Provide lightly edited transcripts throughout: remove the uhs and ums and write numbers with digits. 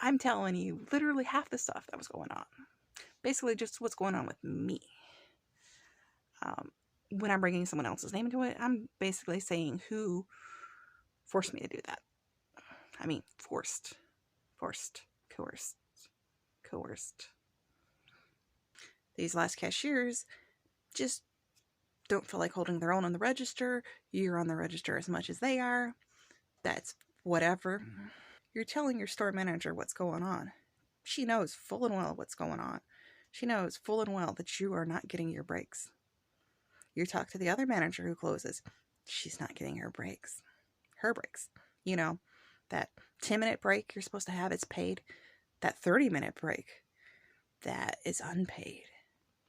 I'm telling you literally half the stuff that was going on. Basically just what's going on with me. When I'm bringing someone else's name into it, I'm basically saying who forced me to do that. I mean, forced, coerced. These last cashiers just don't feel like holding their own on the register. You're on the register as much as they are. That's whatever. You're telling your store manager what's going on. She knows full and well what's going on. She knows full and well that you are not getting your breaks. You talk to the other manager who closes. She's not getting her breaks. Her breaks. You know, that 10-minute break you're supposed to have, it's paid. That 30-minute break, that is unpaid.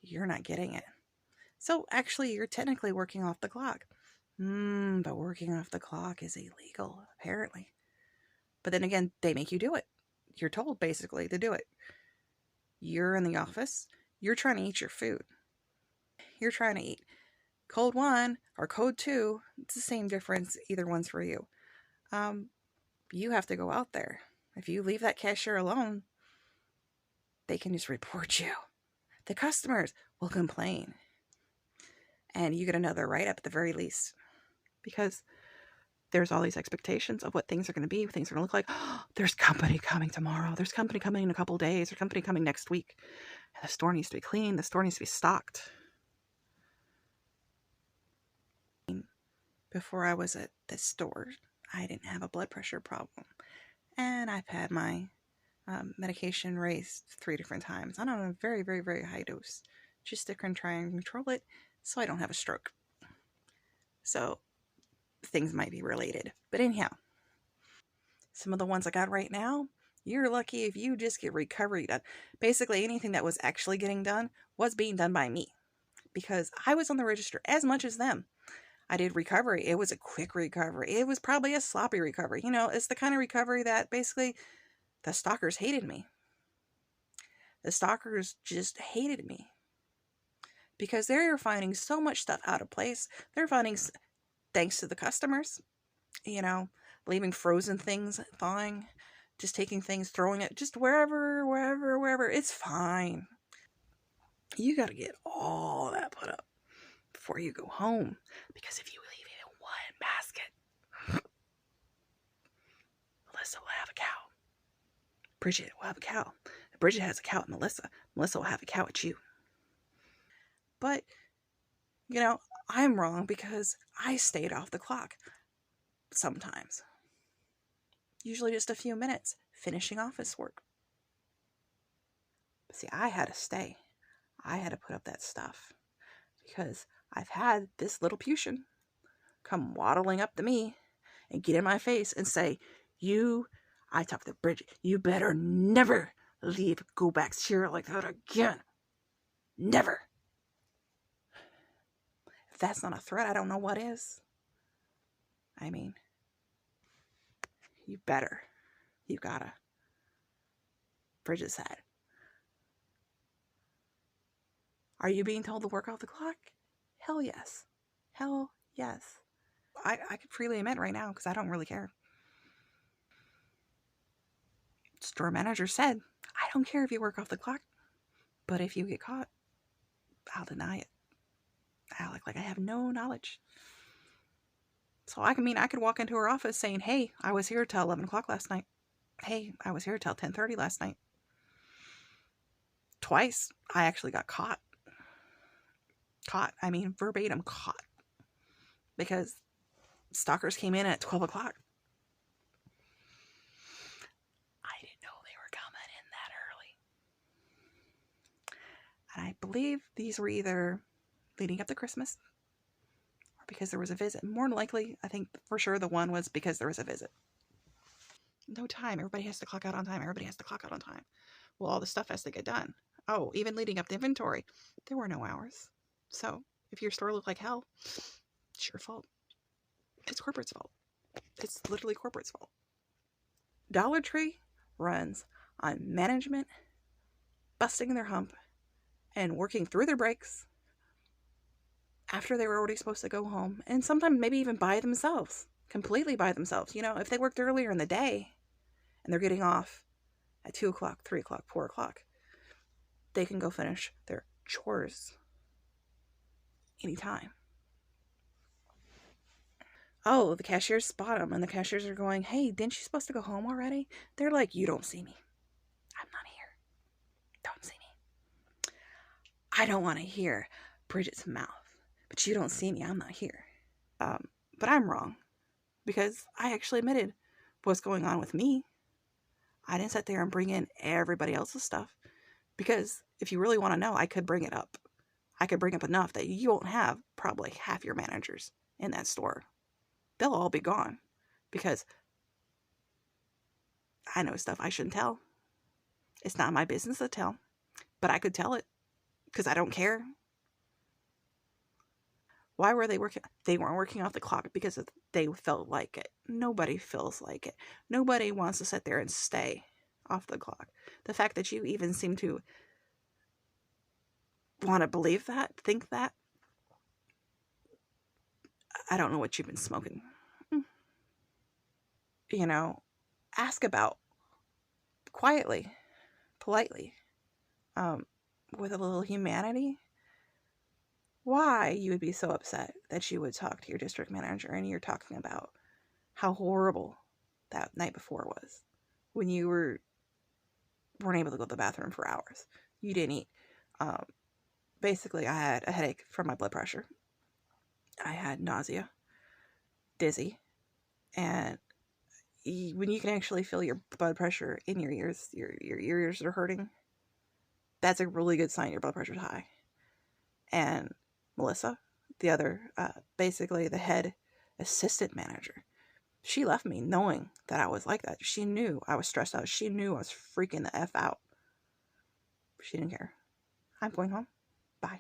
You're not getting it. So actually, you're technically working off the clock. But working off the clock is illegal, apparently. But then again, they make you do it. You're told, basically, to do it. You're in the office. You're trying to eat your food. You're trying to eat code 1 or code 2. It's the same difference. Either one's for you. You have to go out there. If you leave that cashier alone, they can just report you. The customers will complain. And you get another write-up at the very least. Because there's all these expectations of what things are going to be, what things are going to look like. Oh, there's company coming tomorrow. There's company coming in a couple days. There's company coming next week. And the store needs to be clean. The store needs to be stocked. Before I was at this store, I didn't have a blood pressure problem. And I've had my medication raised 3 different times. I'm on a very, very, very high dose. Just to try and control it so I don't have a stroke. So things might be related. But anyhow, some of the ones I got right now, you're lucky if you just get recovery done. Basically, anything that was actually getting done was being done by me. Because I was on the register as much as them. I did recovery. It was a quick recovery. It was probably a sloppy recovery. You know, it's the kind of recovery that basically the stalkers hated me. The stalkers just hated me. Because they're finding so much stuff out of place. They're finding, thanks to the customers, you know, leaving frozen things, thawing, just taking things, throwing it, just wherever, it's fine. You got to get all that put up before you go home. Because if you leave it in one basket, Melissa will have a cow. Bridget will have a cow. If Bridget has a cow at Melissa, Melissa will have a cow at you. But, you know, I'm wrong because I stayed off the clock sometimes. Usually just a few minutes finishing office work. But see, I had to stay. I had to put up that stuff because I've had this little Lilliputian come waddling up to me and get in my face and say, I talked to Bridget, you better never go back here like that again. Never. If that's not a threat, I don't know what is. I mean, you better. You gotta. Bridget said. Are you being told to work off the clock? Hell yes. Hell yes. I could freely admit right now because I don't really care. Store manager said, I don't care if you work off the clock, but if you get caught, I'll deny it. I'll act like I have no knowledge. So I could walk into her office saying, hey, I was here till 11 o'clock last night. Hey, I was here till 10:30 last night. Twice, I actually got caught. Verbatim caught. Because stalkers came in at 12 o'clock. I didn't know they were coming in that early. And I believe these were either leading up to Christmas or because there was a visit. More than likely, I think for sure the one was because there was a visit. No time. Everybody has to clock out on time. Well, all the stuff has to get done. Oh, even leading up to inventory, there were no hours. So if your store looked like hell, it's your fault. It's corporate's fault. It's literally corporate's fault. Dollar Tree runs on management busting their hump and working through their breaks after they were already supposed to go home, and sometimes maybe even by themselves, completely by themselves. You know, if they worked earlier in the day and they're getting off at 2 o'clock, 3 o'clock, 4 o'clock. They can go finish their chores anytime. Oh, the cashiers spot them, and the cashiers are going, hey, didn't you supposed to go home already? They're like, you don't see me. I'm not here. Don't see me. I don't want to hear Bridget's mouth, but you don't see me. I'm not here. But I'm wrong, because I actually admitted what's going on with me. I didn't sit there and bring in everybody else's stuff, because if you really want to know, I could bring it up. I could bring up enough that you won't have probably half your managers in that store. They'll all be gone, because I know stuff I shouldn't tell. It's not my business to tell, but I could tell it, because I don't care. Why were they working? They weren't working off the clock because they felt like it. Nobody feels like it. Nobody wants to sit there and stay off the clock. The fact that you even seem to want to believe that, think that, I don't know what you've been smoking. You know, ask about quietly, politely, with a little humanity, why you would be so upset that you would talk to your district manager and you're talking about how horrible that night before was, when you weren't able to go to the bathroom for hours. You didn't eat. Basically, I had a headache from my blood pressure. I had nausea, dizzy, and when you can actually feel your blood pressure in your ears, your ears are hurting, that's a really good sign your blood pressure's high. And Melissa, the other, basically the head assistant manager, she left me knowing that I was like that. She knew I was stressed out. She knew I was freaking the F out. She didn't care. I'm going home. Bye.